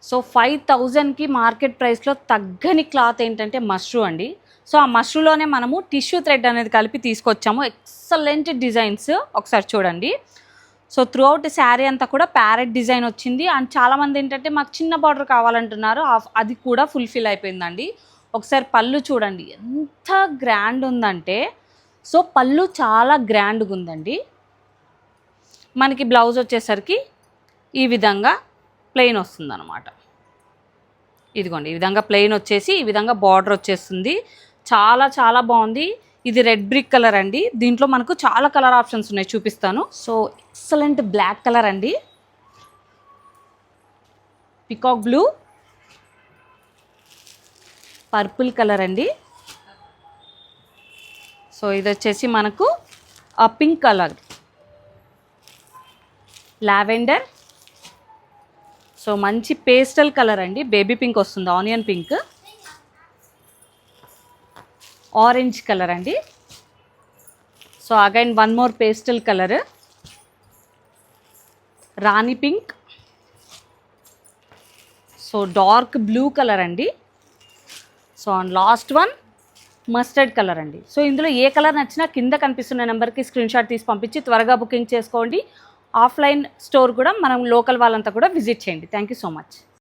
So 5000కి market ప్రైస్లో తగ్గని cloth ఏంటంటే మష్రూ అండి. సో ఆ మష్రూలోనే మనము టిష్యూ థ్రెడ్ అనేది కలిపి తీసుకొచ్చాము. ఎక్సలెంట్ డిజైన్స్ ఒకసారి చూడండి. సో త్రూ అవుట్ శారీ అంతా కూడా ప్యారెట్ డిజైన్ వచ్చింది. అండ్ చాలామంది ఏంటంటే మాకు చిన్న బార్డర్ కావాలంటున్నారు, అది కూడా ఫుల్ఫిల్ అయిపోయిందండి. ఒకసారి పళ్ళు చూడండి ఎంత గ్రాండ్ ఉందంటే, సో పళ్ళు చాలా గ్రాండ్గా ఉందండి. మనకి బ్లౌజ్ వచ్చేసరికి ఈ విధంగా ప్లెయిన్ వస్తుంది అనమాట. ఇదిగోండి ఈ విధంగా ప్లెయిన్ వచ్చేసి ఈ విధంగా బార్డర్ వచ్చేస్తుంది. చాలా చాలా బాగుంది. ఇది రెడ్ బ్రిక్ కలర్ అండి. దీంట్లో మనకు చాలా కలర్ ఆప్షన్స్ ఉన్నాయి, చూపిస్తాను. సో ఎక్సలెంట్ బ్లాక్ కలర్ అండి, పికాక్ బ్లూ, పర్పుల్ కలర్ అండి. సో ఇది వచ్చేసి మనకు పింక్ కలర్, లావెండర్, సో మంచి పేస్టల్ కలర్ అండి, బేబీ పింక్ వస్తుంది, ఆనియన్ పింక్, ఆరెంజ్ కలర్ అండి. So again one more pastel colour, rani pink, so dark blue colour అండి. So and last one mustard colour అండి. సో ఇందులో ఏ కలర్ నచ్చినా కింద కనిపిస్తున్న నెంబర్కి స్క్రీన్ షాట్ తీసి పంపించి త్వరగా బుకింగ్ చేసుకోండి. ఆఫ్లైన్ స్టోర్ కూడా మనం లోకల్ వాళ్ళంతా కూడా విజిట్ చేయండి. Thank you so much.